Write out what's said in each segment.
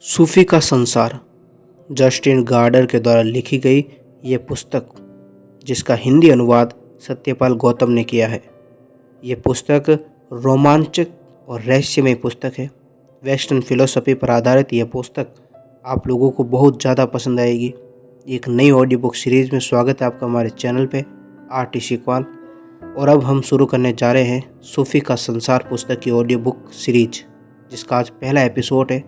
सूफी का संसार Justin girder के द्वारा लिखी गई ये पुस्तक, जिसका हिंदी अनुवाद सत्यपाल गौतम ने किया है। ये पुस्तक रोमांचक और रहस्यमय पुस्तक है। वेस्टर्न फिलोसफी पर आधारित यह पुस्तक आप लोगों को बहुत ज़्यादा पसंद आएगी। एक नई ऑडियो बुक सीरीज़ में स्वागत है आपका हमारे चैनल पे आरटी शिकवाल। और अब हम शुरू करने जा रहे हैं सूफी का संसार पुस्तक की ऑडियो बुक सीरीज, जिसका आज पहला एपिसोड है।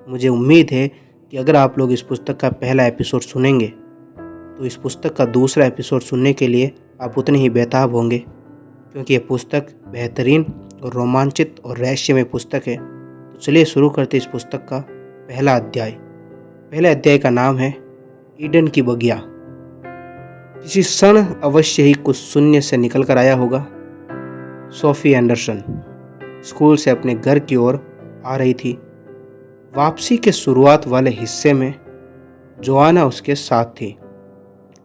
मुझे उम्मीद है कि अगर आप लोग इस पुस्तक का पहला एपिसोड सुनेंगे तो इस पुस्तक का दूसरा एपिसोड सुनने के लिए आप उतने ही बेताब होंगे, क्योंकि यह पुस्तक बेहतरीन और रोमांचित और रहस्यमय पुस्तक है। तो चलिए शुरू करते इस पुस्तक का पहला अध्याय। पहले अध्याय का नाम है ईडन की बगिया। किसी क्षण अवश्य ही कुछ शून्य से निकल कर आया होगा। सोफी एंडरसन स्कूल से अपने घर की ओर आ रही थी। वापसी के शुरुआत वाले हिस्से में जोआना उसके साथ थी।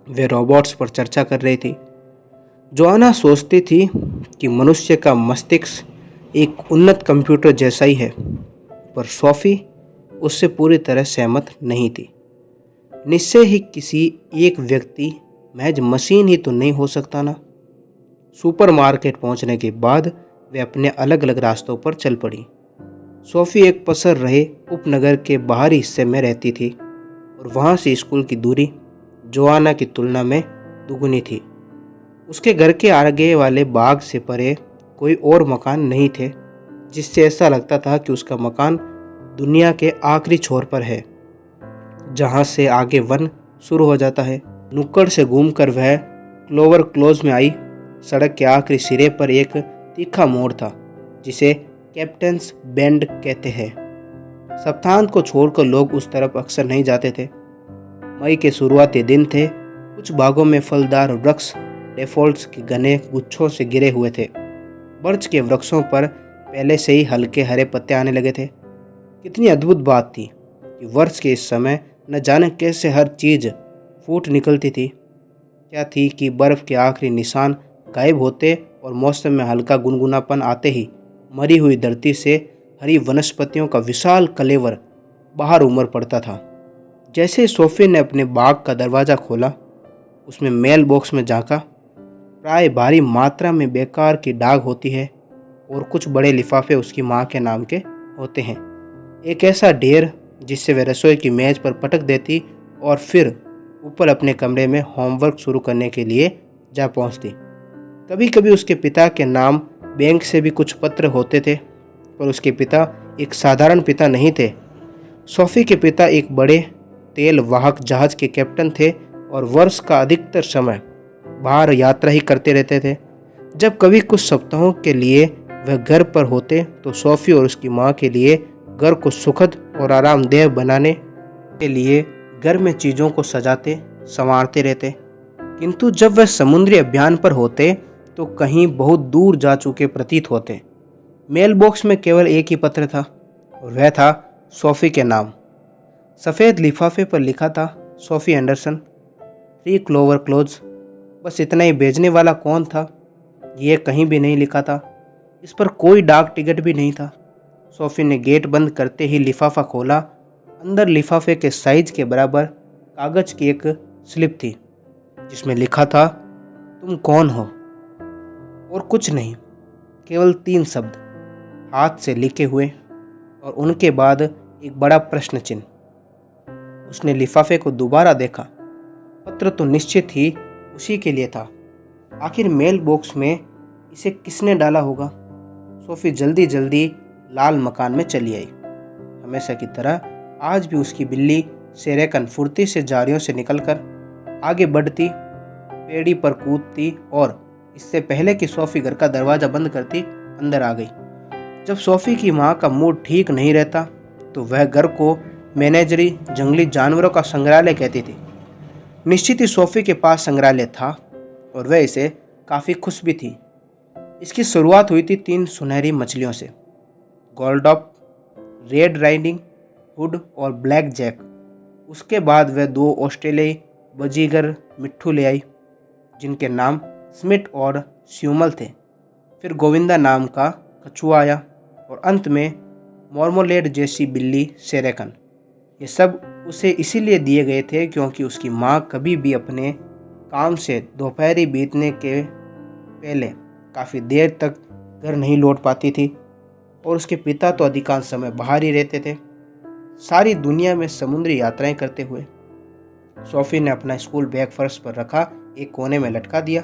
वे रोबोट्स पर चर्चा कर रही थी। जोआना सोचती थी कि मनुष्य का मस्तिष्क एक उन्नत कंप्यूटर जैसा ही है, पर सोफी उससे पूरी तरह सहमत नहीं थी। निश्चय ही किसी एक व्यक्ति महज मशीन ही तो नहीं हो सकता ना। सुपरमार्केट पहुंचने के बाद वे अपने अलग अलग रास्तों पर चल पड़ी। सोफी एक पसर रहे उपनगर के बाहरी हिस्से में रहती थी और वहाँ से स्कूल की दूरी जोआना की तुलना में दुगुनी थी। उसके घर के आगे वाले बाग से परे कोई और मकान नहीं थे, जिससे ऐसा लगता था कि उसका मकान दुनिया के आखिरी छोर पर है, जहाँ से आगे वन शुरू हो जाता है। नुक्कड़ से घूमकर वह क्लोवर क्लोज में आई। सड़क के आखिरी सिरे पर एक तीखा मोड़ था, जिसे कैप्टन्स बेंड कहते हैं। सप्ताहांत को छोड़कर लोग उस तरफ अक्सर नहीं जाते थे। मई के शुरुआती दिन थे। कुछ बागों में फलदार वृक्ष डेफोल्ट्स के घने गुच्छों से गिरे हुए थे। बर्च के वृक्षों पर पहले से ही हल्के हरे पत्ते आने लगे थे। कितनी अद्भुत बात थी कि वर्ष के इस समय न जाने कैसे हर चीज़ फूट निकलती थी। क्या थी कि बर्फ़ के आखिरी निशान गायब होते और मौसम में हल्का गुनगुनापन आते ही मरी हुई धरती से हरी वनस्पतियों का विशाल कलेवर बाहर उमड़ पड़ता था। जैसे सोफी ने अपने बाग का दरवाज़ा खोला, उसमें मेल बॉक्स में झांका। प्राय भारी मात्रा में बेकार की डाक होती है और कुछ बड़े लिफाफे उसकी माँ के नाम के होते हैं। एक ऐसा ढेर जिससे वह रसोई की मेज़ पर पटक देती और फिर ऊपर अपने कमरे में होमवर्क शुरू करने के लिए जा पहुँचती। कभी कभी उसके पिता के नाम बैंक से भी कुछ पत्र होते थे, पर उसके पिता एक साधारण पिता नहीं थे। सोफी के पिता एक बड़े तेल वाहक जहाज के कैप्टन थे और वर्ष का अधिकतर समय बाहर यात्रा ही करते रहते थे। जब कभी कुछ सप्ताहों के लिए वह घर पर होते तो सोफी और उसकी माँ के लिए घर को सुखद और आरामदेह बनाने के लिए घर में चीज़ों को सजाते संवारते रहते। किंतु जब वह समुद्री अभियान पर होते तो कहीं बहुत दूर जा चुके प्रतीत होते। मेल बॉक्स में केवल एक ही पत्र था और वह था सोफी के नाम। सफ़ेद लिफाफे पर लिखा था सोफी एंडरसन, 3 क्लोवर क्लोज। बस इतना ही। भेजने वाला कौन था ये कहीं भी नहीं लिखा था। इस पर कोई डाक टिकट भी नहीं था। सोफी ने गेट बंद करते ही लिफाफा खोला। अंदर लिफाफे के साइज के बराबर कागज़ की एक स्लिप थी, जिसमें लिखा था, तुम कौन हो? और कुछ नहीं, केवल 3 शब्द हाथ से लिखे हुए और उनके बाद एक बड़ा प्रश्न चिन्ह। उसने लिफाफे को दोबारा देखा। पत्र तो निश्चित ही उसी के लिए था। आखिर मेल बॉक्स में इसे किसने डाला होगा? सोफी जल्दी जल्दी लाल मकान में चली आई। हमेशा की तरह आज भी उसकी बिल्ली सेरेकन फुर्ती से जारियों से निकलकर आगे बढ़ती, पेड़ी पर कूदती और इससे पहले कि सोफी घर का दरवाज़ा बंद करती अंदर आ गई। जब सोफी की माँ का मूड ठीक नहीं रहता तो वह घर को मैनेजरी जंगली जानवरों का संग्रहालय कहती थी। निश्चित ही सोफी के पास संग्रहालय था और वह इसे काफ़ी खुश भी थी। इसकी शुरुआत हुई थी 3 सुनहरी मछलियों से, गोल्डॉप, रेड राइडिंग हुड और ब्लैक जैक। उसके बाद वह 2 ऑस्ट्रेलियाई बजीगर मिट्ठू ले आई, जिनके नाम स्मिथ और स्यूमल थे। फिर गोविंदा नाम का कछुआ आया और अंत में मार्मोलेड जैसी बिल्ली, सेरेकन। ये सब उसे इसीलिए दिए गए थे क्योंकि उसकी माँ कभी भी अपने काम से दोपहरी बीतने के पहले काफ़ी देर तक घर नहीं लौट पाती थी और उसके पिता तो अधिकांश समय बाहर ही रहते थे, सारी दुनिया में समुद्री यात्राएं करते हुए। सोफी ने अपना स्कूल बैग फर्श पर रखा, एक कोने में लटका दिया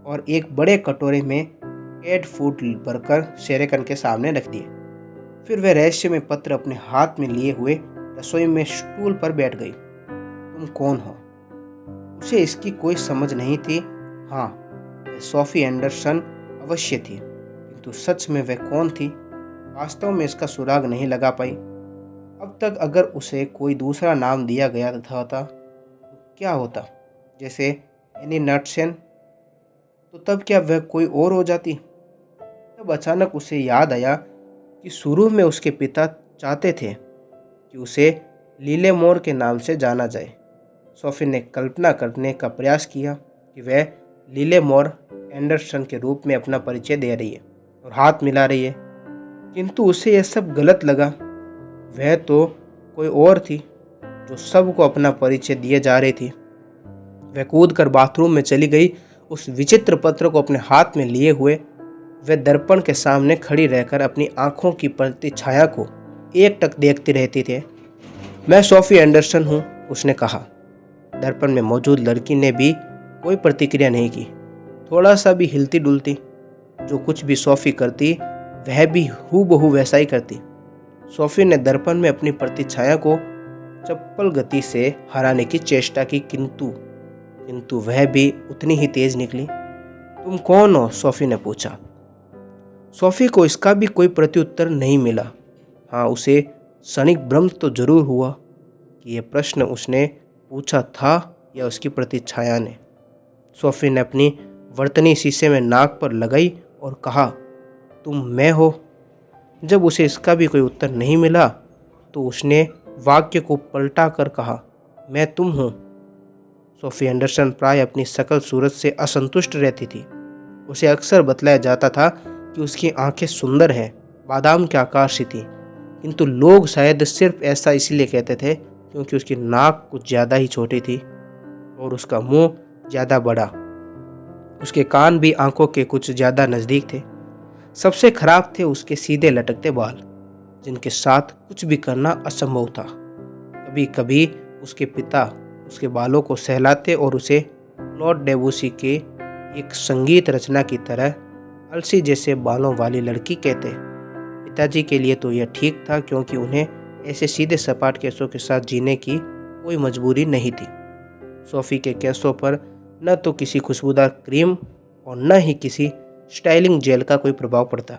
और एक बड़े कटोरे में कैट फूड भरकर सेरेकन के सामने रख दिए। फिर वह रहस्यमय पत्र अपने हाथ में लिए हुए रसोई में स्टूल पर बैठ गई। तुम कौन हो? उसे इसकी कोई समझ नहीं थी। हाँ, वह सोफी एंडरसन अवश्य थी, किंतु सच में वह कौन थी, वास्तव में इसका सुराग नहीं लगा पाई। अब तक अगर उसे कोई दूसरा नाम दिया गया था तो क्या होता, जैसे एनी नटसेन, तो तब क्या वह कोई और हो जाती? तब अचानक उसे याद आया कि शुरू में उसके पिता चाहते थे कि उसे लीलेमोर के नाम से जाना जाए। सोफी ने कल्पना करने का प्रयास किया कि वह लीलेमोर एंडरसन के रूप में अपना परिचय दे रही है और हाथ मिला रही है, किंतु उसे यह सब गलत लगा। वह तो कोई और थी जो सबको अपना परिचय दिए जा रही थी। वह कूदकर बाथरूम में चली गई। उस विचित्र पत्र को अपने हाथ में लिए हुए वह दर्पण के सामने खड़ी रहकर अपनी आंखों की प्रतिछाया को एकटक देखती रहती थी। मैं सोफी एंडरसन हूँ, उसने कहा। दर्पण में मौजूद लड़की ने भी कोई प्रतिक्रिया नहीं की, थोड़ा सा भी हिलती डुलती। जो कुछ भी सोफी करती वह भी हूबहू वैसा ही करती। सोफी ने दर्पण में अपनी प्रतिछाया को चप्पल गति से हराने की चेष्टा की, किंतु वह भी उतनी ही तेज निकली। तुम कौन हो? सोफी ने पूछा। सोफी को इसका भी कोई प्रत्युत्तर नहीं मिला। हाँ, उसे क्षणिक भ्रम तो जरूर हुआ कि यह प्रश्न उसने पूछा था या उसकी प्रतिछाया ने। सोफी ने अपनी वर्तनी शीशे में नाक पर लगाई और कहा, तुम मैं हो? जब उसे इसका भी कोई उत्तर नहीं मिला तो उसने वाक्य को पलटा कर कहा, मैं तुम हूँ। सोफी एंडरसन प्राय अपनी शकल सूरत से असंतुष्ट रहती थी। उसे अक्सर बतलाया जाता था कि उसकी आंखें सुंदर हैं, बादाम के आकार सी थी, किंतु लोग शायद सिर्फ ऐसा इसलिए कहते थे क्योंकि उसकी नाक कुछ ज़्यादा ही छोटी थी और उसका मुंह ज़्यादा बड़ा। उसके कान भी आंखों के कुछ ज़्यादा नज़दीक थे। सबसे खराब थे उसके सीधे लटकते बाल, जिनके साथ कुछ भी करना असंभव था। कभी कभी उसके पिता उसके बालों को सहलाते और उसे क्लॉड डेबुसी के एक संगीत रचना की तरह अलसी जैसे बालों वाली लड़की कहते। पिताजी के लिए तो यह ठीक था क्योंकि उन्हें ऐसे सीधे सपाट केसों के साथ जीने की कोई मजबूरी नहीं थी। सोफी के केसों पर न तो किसी खुशबूदार क्रीम और न ही किसी स्टाइलिंग जेल का कोई प्रभाव पड़ता।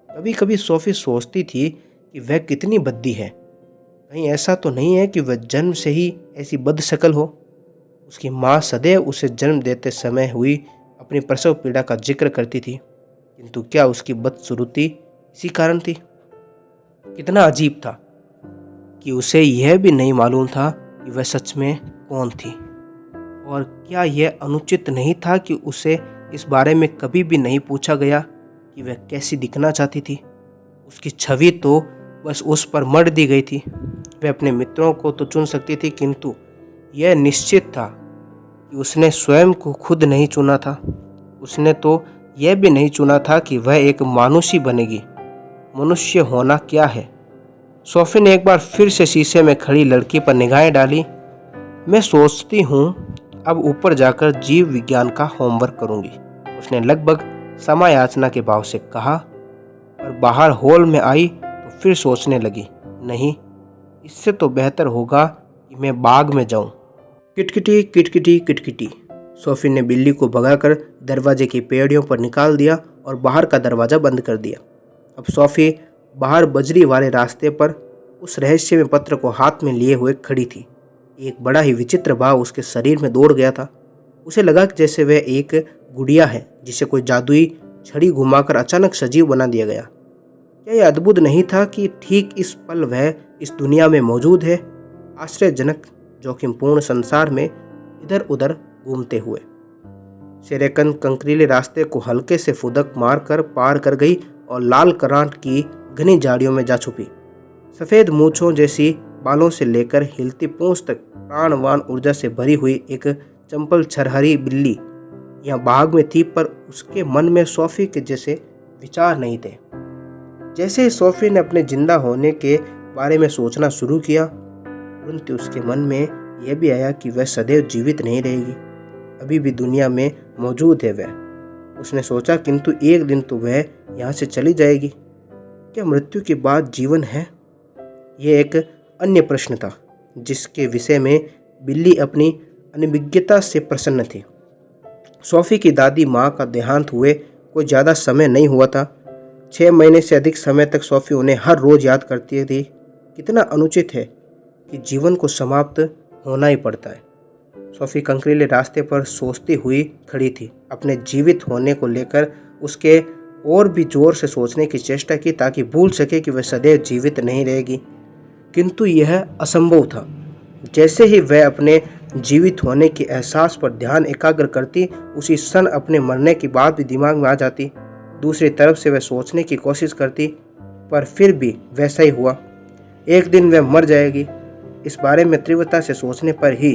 कभी कभी सोफी सोचती थी कि वह कितनी भद्दी है। कहीं ऐसा तो नहीं है कि वह जन्म से ही ऐसी बदशक्ल हो। उसकी माँ सदैव उसे जन्म देते समय हुई अपनी प्रसव पीड़ा का जिक्र करती थी, किंतु क्या उसकी बदसूरती इसी कारण थी? कितना अजीब था कि उसे यह भी नहीं मालूम था कि वह सच में कौन थी। और क्या यह अनुचित नहीं था कि उसे इस बारे में कभी भी नहीं पूछा गया कि वह कैसी दिखना चाहती थी? उसकी छवि तो बस उस पर मढ़ दी गई थी। वह अपने मित्रों को तो चुन सकती थी, किंतु यह निश्चित था कि उसने स्वयं को खुद नहीं चुना था। उसने तो यह भी नहीं चुना था कि वह एक मानुषी बनेगी। मनुष्य होना क्या है? सोफी ने एक बार फिर से शीशे में खड़ी लड़की पर निगाहें डाली। मैं सोचती हूँ अब ऊपर जाकर जीव विज्ञान का होमवर्क करूँगी, उसने लगभग समायाचना के भाव से कहा। और बाहर हॉल में आई तो फिर सोचने लगी, नहीं, इससे तो बेहतर होगा कि मैं बाग में जाऊं। किटकिटी किटकिटी किटकिटी। सोफी ने बिल्ली को भगाकर दरवाजे की पेड़ियों पर निकाल दिया और बाहर का दरवाज़ा बंद कर दिया। अब सोफी बाहर बजरी वाले रास्ते पर उस रहस्यमय पत्र को हाथ में लिए हुए खड़ी थी। एक बड़ा ही विचित्र भाव उसके शरीर में दौड़ गया था। उसे लगा जैसे वह एक गुड़िया है जिसे कोई जादुई छड़ी घुमाकर अचानक सजीव बना दिया गया। क्या यह अद्भुत नहीं था कि ठीक इस पल वह इस दुनिया में मौजूद है, आश्चर्यजनक जोखिमपूर्ण संसार में इधर उधर घूमते हुए। सेरेकन कंकरीले रास्ते को हल्के से फुदक मारकर पार कर गई और लाल कराट की घनी झाड़ियों में जा छुपी। सफ़ेद मूंछों जैसी बालों से लेकर हिलती पूंछ तक प्राणवान ऊर्जा से भरी हुई एक चंपल छरहरी बिल्ली यहाँ बाग में थी, पर उसके मन में सोफी के जैसे विचार नहीं थे। जैसे ही सोफी ने अपने जिंदा होने के बारे में सोचना शुरू किया, तुरंत उसके मन में यह भी आया कि वह सदैव जीवित नहीं रहेगी, अभी भी दुनिया में मौजूद है वह। उसने सोचा, किंतु एक दिन तो वह यहाँ से चली जाएगी। क्या मृत्यु के बाद जीवन है? यह एक अन्य प्रश्न था जिसके विषय में बिल्ली अपनी अनभिज्ञता से प्रसन्न थी। सोफी की दादी माँ का देहांत हुए कोई ज़्यादा समय नहीं हुआ था। 6 महीने से अधिक समय तक सोफी उन्हें हर रोज़ याद करती थी। कितना अनुचित है कि जीवन को समाप्त होना ही पड़ता है। सोफी कंकरीले रास्ते पर सोचती हुई खड़ी थी। अपने जीवित होने को लेकर उसके और भी जोर से सोचने की चेष्टा की ताकि भूल सके कि वह सदैव जीवित नहीं रहेगी, किंतु यह असंभव था। जैसे ही वह अपने जीवित होने के एहसास पर ध्यान एकाग्र करती, उसी क्षण अपने मरने की बात भी दिमाग में आ जाती। दूसरी तरफ से वह सोचने की कोशिश करती, पर फिर भी वैसा ही हुआ। एक दिन वह मर जाएगी, इस बारे में तीव्रता से सोचने पर ही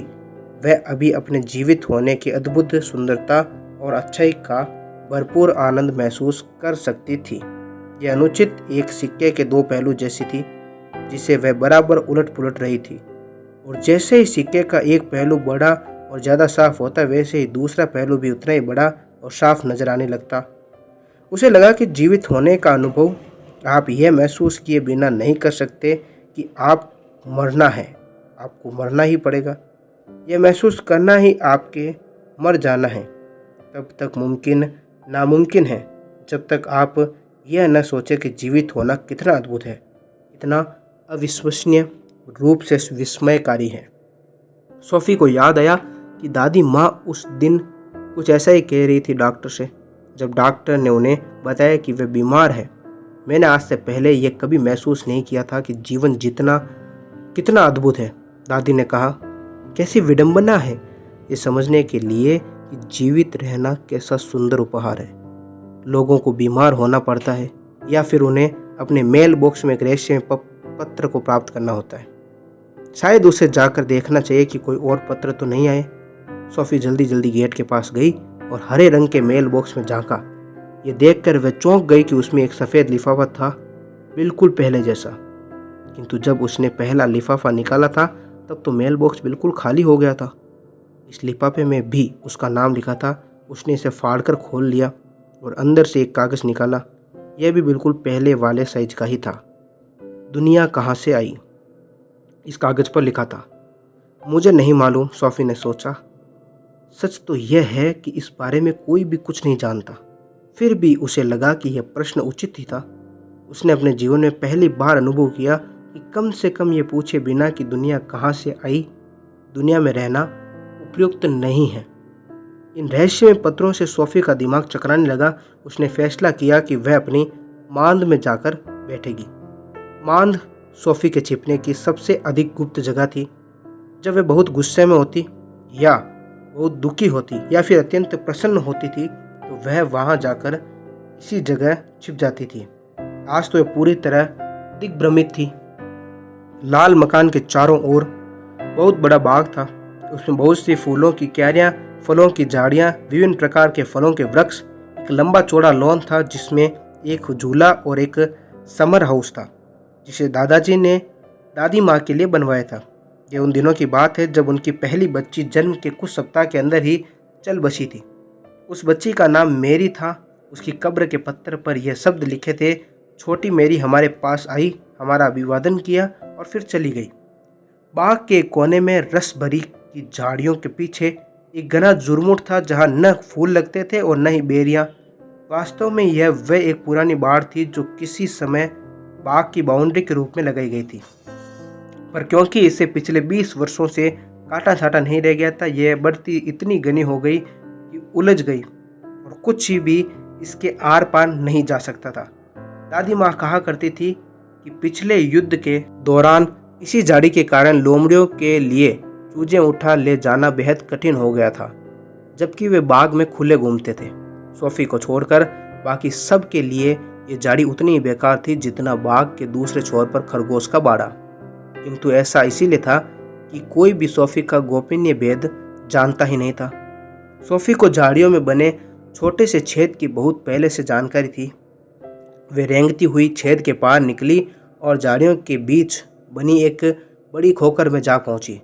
वह अभी अपने जीवित होने की अद्भुत सुंदरता और अच्छाई का भरपूर आनंद महसूस कर सकती थी। यह अनुचित एक सिक्के के 2 पहलू जैसी थी, जिसे वह बराबर उलट पुलट रही थी, और जैसे ही सिक्के का एक पहलू बड़ा और ज़्यादा साफ होता, वैसे ही दूसरा पहलू भी उतना ही बड़ा और साफ नजर आने लगता। उसे लगा कि जीवित होने का अनुभव आप यह महसूस किए बिना नहीं कर सकते कि आप मरना है, आपको मरना ही पड़ेगा। यह महसूस करना ही आपके मर जाना है तब तक नामुमकिन है, जब तक आप यह न सोचें कि जीवित होना कितना अद्भुत है, इतना अविश्वसनीय रूप से विस्मयकारी है। सोफी को याद आया कि दादी माँ उस दिन कुछ ऐसा ही कह रही थी डॉक्टर से, जब डॉक्टर ने उन्हें बताया कि वह बीमार है। मैंने आज से पहले यह कभी महसूस नहीं किया था कि जीवन कितना अद्भुत है, दादी ने कहा। कैसी विडंबना है ये समझने के लिए कि जीवित रहना कैसा सुंदर उपहार है। लोगों को बीमार होना पड़ता है या फिर उन्हें अपने मेल बॉक्स में एक रहस्यमय पत्र को प्राप्त करना होता है। शायद उसे जाकर देखना चाहिए कि कोई और पत्र तो नहीं आए। सोफी जल्दी जल्दी गेट के पास गई और हरे रंग के मेल बॉक्स में झांका। ये देखकर वह चौंक गई कि उसमें एक सफ़ेद लिफाफा था, बिल्कुल पहले जैसा। किंतु जब उसने पहला लिफाफा निकाला था तब तो मेल बॉक्स बिल्कुल खाली हो गया था। इस लिफाफे में भी उसका नाम लिखा था। उसने इसे फाड़कर खोल लिया और अंदर से एक कागज़ निकाला। यह भी बिल्कुल पहले वाले साइज का ही था। दुनिया कहाँ से आई, इस कागज़ पर लिखा था। मुझे नहीं मालूम, सोफी ने सोचा। सच तो यह है कि इस बारे में कोई भी कुछ नहीं जानता। फिर भी उसे लगा कि यह प्रश्न उचित ही था। उसने अपने जीवन में पहली बार अनुभव किया कि कम से कम ये पूछे बिना कि दुनिया कहाँ से आई, दुनिया में रहना उपयुक्त नहीं है। इन रहस्यमय पत्रों से सोफी का दिमाग चकराने लगा। उसने फैसला किया कि वह अपनी मांद में जाकर बैठेगी। मांद सोफी के छिपने की सबसे अधिक गुप्त जगह थी। जब वह बहुत गुस्से में होती या बहुत दुखी होती या फिर अत्यंत प्रसन्न होती थी तो वह वहां जाकर इसी जगह छिप जाती थी। आज तो वह पूरी तरह दिग्भ्रमित थी। लाल मकान के चारों ओर बहुत बड़ा बाग था। उसमें बहुत सी फूलों की क्यारियां, फलों की झाड़ियां, विभिन्न प्रकार के फलों के वृक्ष, एक लंबा चौड़ा लॉन था जिसमें एक झूला और एक समर हाउस था जिसे दादाजी ने दादी माँ के लिए बनवाया था। ये उन दिनों की बात है जब उनकी पहली बच्ची जन्म के कुछ सप्ताह के अंदर ही चल बसी थी। उस बच्ची का नाम मेरी था। उसकी कब्र के पत्थर पर यह शब्द लिखे थे, छोटी मेरी हमारे पास आई, हमारा अभिवादन किया और फिर चली गई। बाग के कोने में रस भरी की झाड़ियों के पीछे एक घना जुरमुट था जहाँ न फूल लगते थे और न ही बेरियां। वास्तव में यह वह एक पुरानी बाड़ थी जो किसी समय बाग की बाउंड्री के रूप में लगाई गई थी, पर क्योंकि इसे पिछले 20 वर्षों से काटा छाटा नहीं रह गया था, यह बढ़ती इतनी घनी हो गई कि उलझ गई और कुछ भी इसके आर पार नहीं जा सकता था। दादी माँ कहा करती थी कि पिछले युद्ध के दौरान इसी झाड़ी के कारण लोमड़ियों के लिए चूजे उठा ले जाना बेहद कठिन हो गया था, जबकि वे बाग में खुले घूमते थे। सोफी को छोड़कर बाकी सब के लिए ये झाड़ी उतनी ही बेकार थी जितना बाग के दूसरे छोर पर खरगोश का बाड़ा। किंतु ऐसा इसीलिए था कि कोई भी सोफी का गोपनीय भेद जानता ही नहीं था। सोफी को झाड़ियों में बने छोटे से छेद की बहुत पहले से जानकारी थी। वे रेंगती हुई छेद के पार निकली और झाड़ियों के बीच बनी एक बड़ी खोकर में जा पहुंची।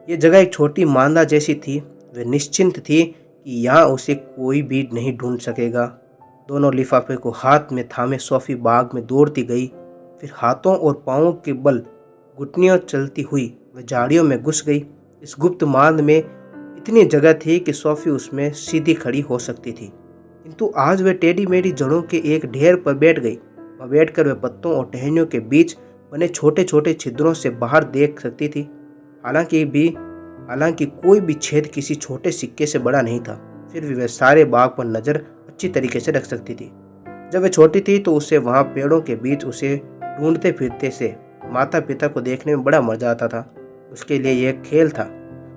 ये जगह एक छोटी मांदा जैसी थी। वे निश्चिंत थी कि यहाँ उसे कोई भी नहीं ढूंढ सकेगा। दोनों लिफाफे को हाथ में थामे सोफी बाग में दौड़ती गई। फिर हाथों और पाँवों के बल घुटनियों चलती हुई वह झाड़ियों में घुस गई। इस गुप्त मांद में इतनी जगह थी कि सोफी उसमें सीधी खड़ी हो सकती थी, किंतु आज वह टेढ़ी मेढ़ी जड़ों के एक ढेर पर बैठ गई। वह बैठकर वह पत्तों और टहनियों के बीच बने छोटे छोटे छिद्रों से बाहर देख सकती थी। हालांकि कोई भी छेद किसी छोटे सिक्के से बड़ा नहीं था, फिर भी वह सारे बाग पर नज़र अच्छी तरीके से रख सकती थी। जब वह छोटी थी तो उसे वहाँ पेड़ों के बीच उसे ढूंढते फिरते से माता पिता को देखने में बड़ा मजा आता था। उसके लिए यह एक खेल था।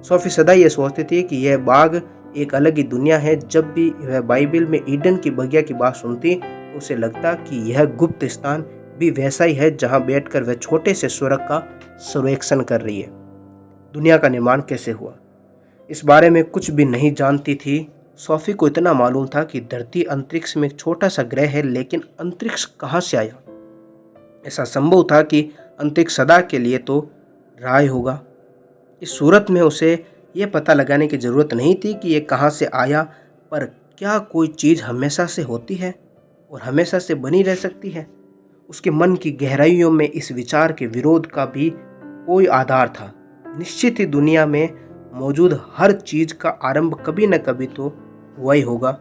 सोफी सदा ये सोचती थी कि यह बाग एक अलग ही दुनिया है। जब भी वह बाइबल में ईडन की बगिया की बात सुनती तो उसे लगता कि यह गुप्त स्थान भी वैसा ही है जहाँ बैठकर वह छोटे से स्वर्ग का सर्वेक्षण कर रही है। दुनिया का निर्माण कैसे हुआ, इस बारे में कुछ भी नहीं जानती थी। सोफी को इतना मालूम था कि धरती अंतरिक्ष में एक छोटा सा ग्रह है, लेकिन अंतरिक्ष कहाँ से आया? ऐसा संभव था कि अंतरिक्ष सदा के लिए तो रहा ही होगा। इस सूरत में उसे यह पता लगाने की ज़रूरत नहीं थी कि यह कहाँ से आया, पर क्या कोई चीज़ हमेशा से होती है और हमेशा से बनी रह सकती है? उसके मन की गहराइयों में इस विचार के विरोध का भी कोई आधार था। निश्चित ही दुनिया में मौजूद हर चीज़ का आरंभ कभी न कभी तो हुआ ही होगा।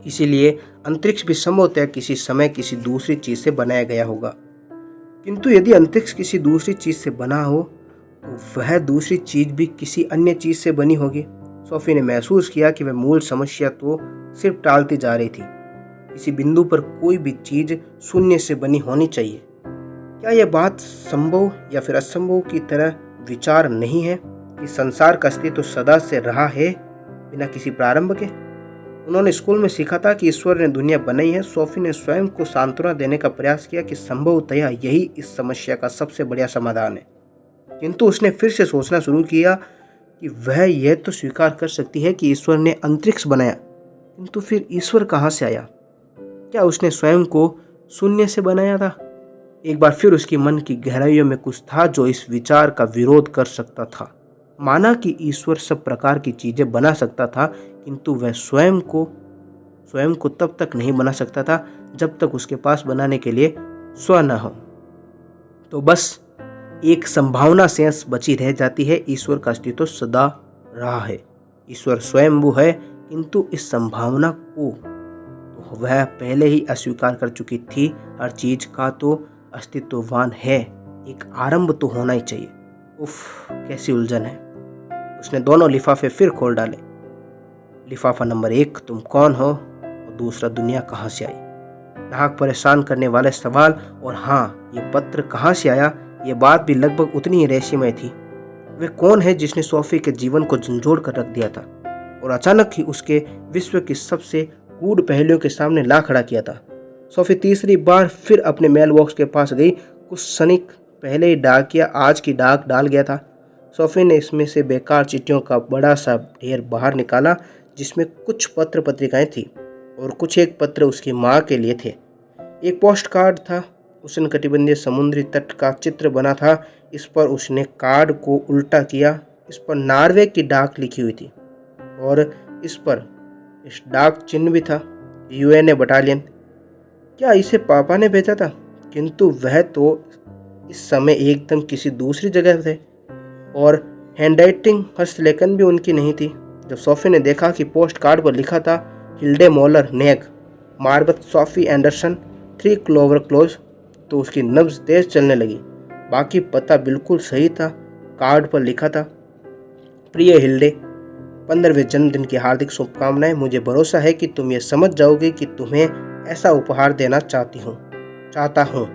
इसीलिए अंतरिक्ष भी संभवतः किसी समय किसी दूसरी चीज़ से बनाया गया होगा। किंतु यदि अंतरिक्ष किसी दूसरी चीज़ से बना हो तो वह दूसरी चीज़ भी किसी अन्य चीज़ से बनी होगी। सोफी ने महसूस किया कि वह मूल समस्या तो सिर्फ टालती जा रही थी। किसी बिंदु पर कोई भी चीज़ शून्य से बनी होनी चाहिए। क्या यह बात संभव या फिर असंभव की तरह विचार नहीं है कि संसार का अस्तित्व तो सदा से रहा है बिना किसी प्रारंभ के? उन्होंने स्कूल में सीखा था कि ईश्वर ने दुनिया बनाई है। सोफी ने स्वयं को सांत्वना देने का प्रयास किया कि संभवतः यही इस समस्या का सबसे बढ़िया समाधान है। किंतु उसने फिर से सोचना शुरू किया कि वह यह तो स्वीकार कर सकती है कि ईश्वर ने अंतरिक्ष बनाया, किंतु फिर ईश्वर कहाँ से आया? क्या उसने स्वयं को शून्य से बनाया था? एक बार फिर उसके मन की गहराइयों में कुछ था जो इस विचार का विरोध कर सकता था। माना कि ईश्वर सब प्रकार की चीज़ें बना सकता था, किंतु वह स्वयं को तब तक नहीं बना सकता था जब तक उसके पास बनाने के लिए स्व न हो। तो बस एक संभावना शेष बची रह जाती है। ईश्वर का अस्तित्व तो सदा रहा है, ईश्वर स्वयंभू है, किंतु इस संभावना को तो वह पहले ही अस्वीकार कर चुकी थी। हर चीज का तो अस्तित्ववान है, एक आरंभ तो होना ही चाहिए। उफ, कैसी उलझन है। उसने दोनों लिफाफे फिर खोल डाले। लिफाफा नंबर 1, तुम कौन हो, और दूसरा, दुनिया कहाँ से आई। नाहक परेशान करने वाले सवाल और हाँ, ये पत्र कहाँ से आया, ये बात भी लगभग उतनी ही रहस्यमय थी। वह कौन है जिसने सोफी के जीवन को झंझोड़ कर रख दिया था और अचानक ही उसके विश्व की सबसे गूढ़ पहलुओं के सामने ला खड़ा किया था। सोफी तीसरी बार फिर अपने मेल बॉक्स के पास गई। कुछ क्षणिक पहले ही डाकिया आज की डाक डाल गया था। सोफी ने इसमें से बेकार चिट्ठियों का बड़ा सा ढेर बाहर निकाला, जिसमें कुछ पत्र पत्रिकाएं थी और कुछ एक पत्र उसकी माँ के लिए थे। एक पोस्ट कार्ड था, उष्णकटिबंधीय समुद्री तट का चित्र बना था। इस पर उसने कार्ड को उल्टा किया। इस पर नॉर्वे की डाक लिखी हुई थी और इस डाक चिन्ह भी था, यूएनए बटालियन। क्या इसे पापा ने भेजा था? किंतु वह तो इस समय एकदम किसी दूसरी जगह थे और हैंडराइटिंग हस्तलेखन भी उनकी नहीं थी। जब सोफी ने देखा कि पोस्ट कार्ड पर लिखा था हिल्डे मोलर नेग, मार्बत सोफी एंडरसन, 3 क्लोवर क्लोज, तो उसकी नब्ज तेज चलने लगी। बाकी पता बिल्कुल सही था। कार्ड पर लिखा था, प्रिय हिल्डे, 15वें जन्मदिन की हार्दिक शुभकामनाएं। मुझे भरोसा है कि तुम ये समझ जाओगे कि तुम्हें ऐसा उपहार देना चाहता हूँ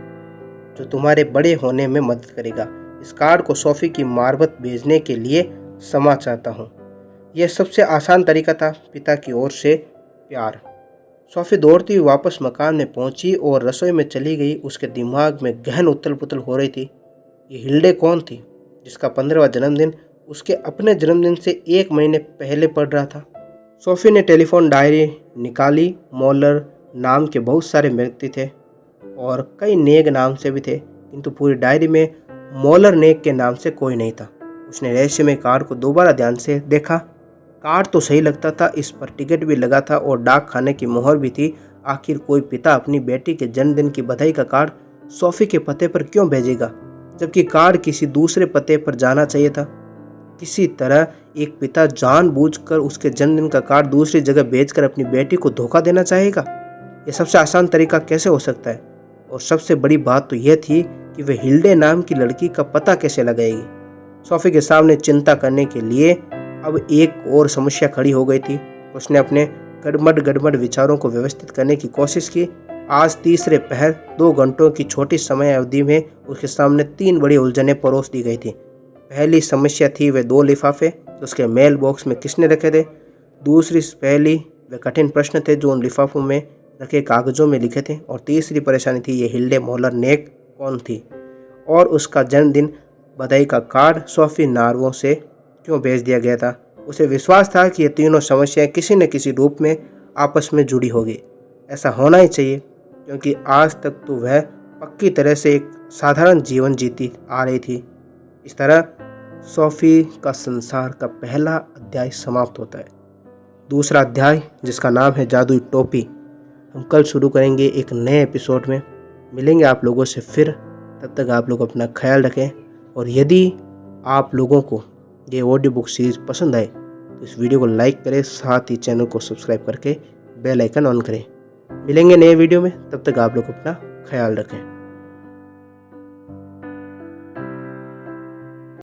जो तुम्हारे बड़े होने में मदद करेगा। इस कार्ड को सोफी की मार्बत भेजने के लिए क्षमा चाहता हूँ। यह सबसे आसान तरीका था। पिता की ओर से प्यार। सोफ़ी दौड़ती हुई वापस मकान में पहुंची और रसोई में चली गई। उसके दिमाग में गहन उथल पुथल हो रही थी। ये हिल्डे कौन थी जिसका 15वां जन्मदिन उसके अपने जन्मदिन से 1 महीने पहले पड़ रहा था? सोफ़ी ने टेलीफोन डायरी निकाली। मॉलर नाम के बहुत सारे व्यक्ति थे और कई नेग नाम से भी थे, किंतु पूरी डायरी में मॉलर नेग के नाम से कोई नहीं था। उसने रहस्यमय कार्ड को दोबारा ध्यान से देखा। कार्ड तो सही लगता था, इस पर टिकट भी लगा था और डाक खाने की मोहर भी थी। आखिर कोई पिता अपनी बेटी के जन्मदिन की बधाई का कार्ड सोफ़ी के पते पर क्यों भेजेगा, जबकि कार्ड किसी दूसरे पते पर जाना चाहिए था? किसी तरह एक पिता जानबूझकर उसके जन्मदिन का कार्ड दूसरी जगह भेजकर अपनी बेटी को धोखा देना चाहेगा। यह सबसे आसान तरीका कैसे हो सकता है? और सबसे बड़ी बात तो यह थी कि वह हिल्डे नाम की लड़की का पता कैसे लगाएगी। सोफ़ी के सामने चिंता करने के लिए अब एक और समस्या खड़ी हो गई थी। उसने अपने गड़बड़ विचारों को व्यवस्थित करने की कोशिश की। आज तीसरे पहर 2 घंटों की छोटी समय अवधि में उसके सामने 3 बड़ी उलझनें परोस दी गई थी। पहली समस्या थी वे 2 लिफाफे जो उसके मेल बॉक्स में किसने रखे थे। दूसरी पहली वे कठिन प्रश्न थे जो उन लिफाफों में रखे कागजों में लिखे थे। और तीसरी परेशानी थी ये हिल्डे मॉलर नेग कौन थी और उसका जन्मदिन बधाई का कार्ड सोफ़ी नार्वो से क्यों भेज दिया गया था। उसे विश्वास था कि ये तीनों समस्याएं किसी न किसी रूप में आपस में जुड़ी होगी। ऐसा होना ही चाहिए क्योंकि आज तक तो वह पक्की तरह से एक साधारण जीवन जीती आ रही थी। इस तरह सोफ़ी का संसार का पहला अध्याय समाप्त होता है। दूसरा अध्याय जिसका नाम है जादुई टोपी, हम कल शुरू करेंगे एक नए एपिसोड में। मिलेंगे आप लोगों से फिर, तब तक आप लोग अपना ख्याल रखें। और यदि आप लोगों को ये ऑडियो बुक सीरीज़ पसंद आए तो इस वीडियो को लाइक करें, साथ ही चैनल को सब्सक्राइब करके बेल आइकन ऑन करें। मिलेंगे नए वीडियो में, तब तक आप लोग अपना ख्याल रखें।